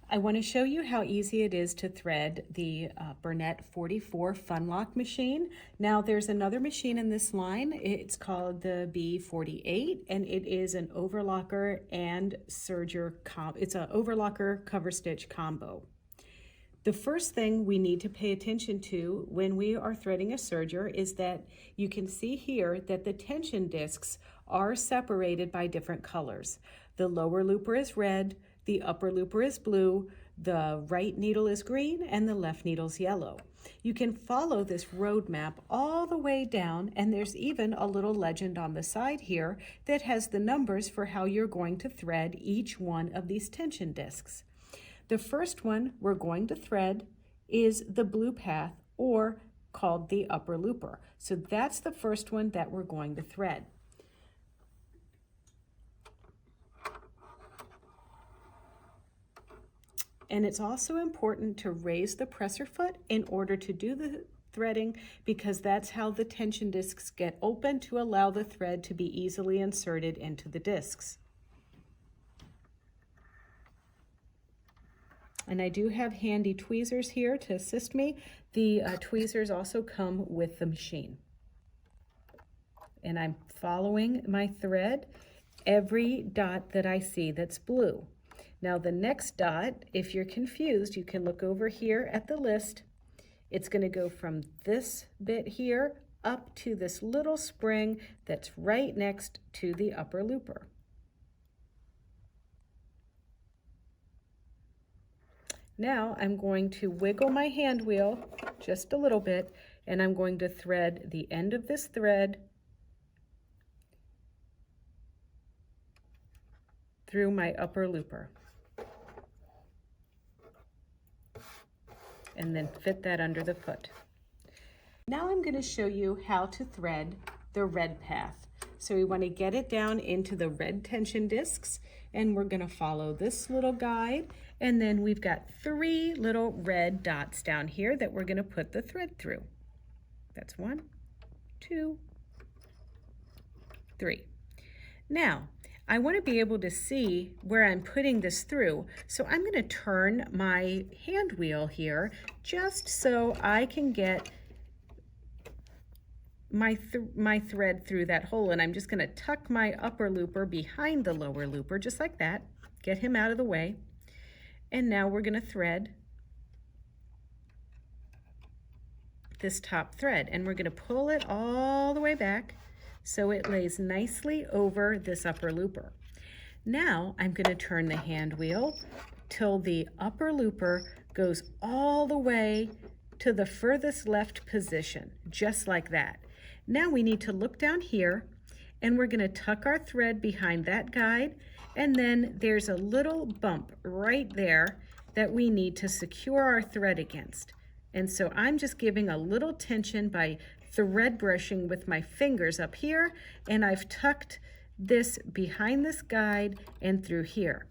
I want to show you how easy it is to thread the Bernette 44 Fun Lock machine. Now there's another machine in this line. It's called the B48 and it is an overlocker and serger it's an overlocker cover stitch combo. The first thing we need to pay attention to when we are threading a serger is that you can see here that the tension discs are separated by different colors. The lower looper is red, the upper looper is blue, the right needle is green, and the left needle is yellow. You can follow this road map all the way down, and there's even a little legend on the side here that has the numbers for how you're going to thread each one of these tension discs. The first one we're going to thread is the blue path, or called the upper looper. So that's the first one that we're going to thread. And it's also important to raise the presser foot in order to do the threading, because that's how the tension discs get open to allow the thread to be easily inserted into the discs. And I do have handy tweezers here to assist me. The tweezers also come with the machine. And I'm following my thread, every dot that I see that's blue. Now the next dot, if you're confused, you can look over here at the list. It's going to go from this bit here up to this little spring that's right next to the upper looper. Now I'm going to wiggle my hand wheel just a little bit, and I'm going to thread the end of this thread through my upper looper. And then fit that under the foot. Now I'm going to show you how to thread the red path. So we want to get it down into the red tension discs, and we're going to follow this little guide, and then we've got 3 little red dots down here that we're going to put the thread through. That's 1, 2, 3. Now I want to be able to see where I'm putting this through, so I'm going to turn my hand wheel here just so I can get my thread through that hole, and I'm just going to tuck my upper looper behind the lower looper just like that, get him out of the way, and now we're going to thread this top thread, and we're going to pull it all the way back so it lays nicely over this upper looper. Now I'm going to turn the hand wheel till the upper looper goes all the way to the furthest left position, just like that. Now we need to look down here, and we're going to tuck our thread behind that guide, and then there's a little bump right there that we need to secure our thread against. And so I'm just giving a little tension by thread brushing with my fingers up here, and I've tucked this behind this guide and through here.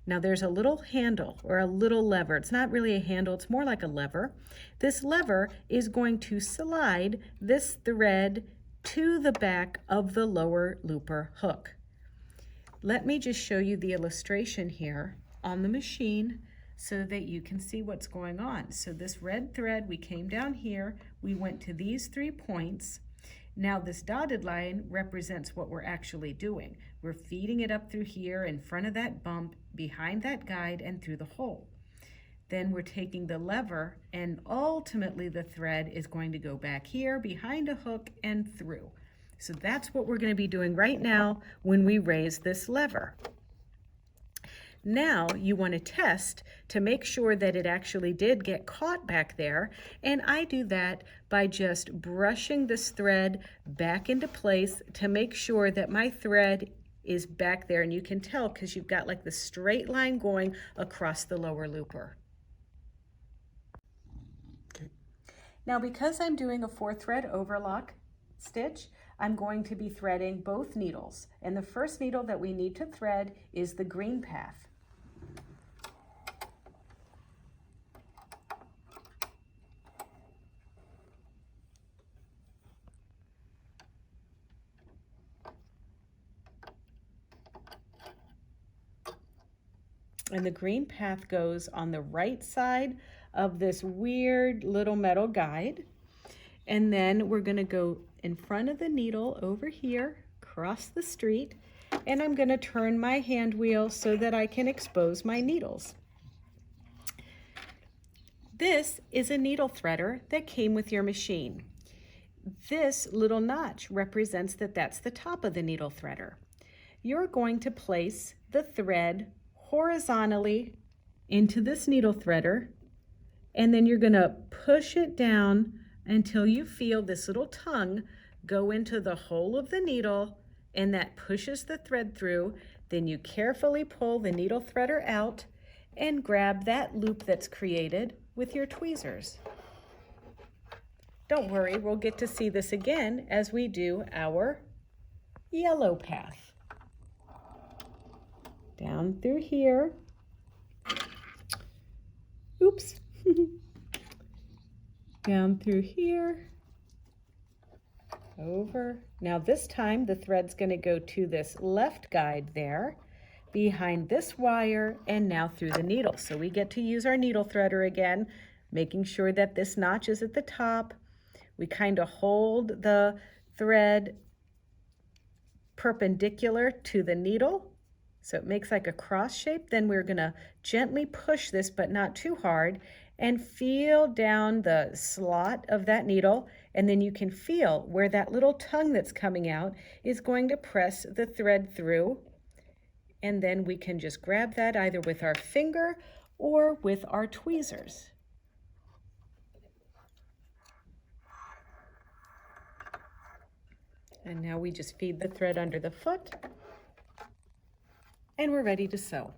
Now there's a little handle or a little lever. It's not really a handle, it's more like a lever. This lever is going to slide this thread to the back of the lower looper hook. Let me just show you the illustration here on the machine so that you can see what's going on. So this red thread, we came down here, we went to these 3 points. Now this dotted line represents what we're actually doing. We're feeding it up through here in front of that bump, behind that guide, and through the hole. Then we're taking the lever, and ultimately the thread is going to go back here behind a hook and through. So that's what we're going to be doing right now when we raise this lever. Now you want to test to make sure that it actually did get caught back there, and I do that by just brushing this thread back into place to make sure that my thread is back there, and you can tell because you've got like the straight line going across the lower looper. Okay. Now because I'm doing a 4-thread overlock stitch, I'm going to be threading both needles, and the first needle that we need to thread is the green path. And the green path goes on the right side of this weird little metal guide. And then we're going to go in front of the needle over here, cross the street, and I'm going to turn my hand wheel so that I can expose my needles. This is a needle threader that came with your machine. This little notch represents that that's the top of the needle threader. You're going to place the thread horizontally into this needle threader, and then you're going to push it down until you feel this little tongue go into the hole of the needle, and that pushes the thread through. Then you carefully pull the needle threader out and grab that loop that's created with your tweezers. Don't worry, we'll get to see this again as we do our yellow path. Down through here. Oops. Down through here. Over. Now this time the thread's going to go to this left guide there, behind this wire, and now through the needle. So we get to use our needle threader again, making sure that this notch is at the top. We kind of hold the thread perpendicular to the needle, so it makes like a cross shape. Then we're going to gently push this, but not too hard, and feel down the slot of that needle, and then you can feel where that little tongue that's coming out is going to press the thread through. And then we can just grab that either with our finger or with our tweezers. And now we just feed the thread under the foot, and we're ready to sew.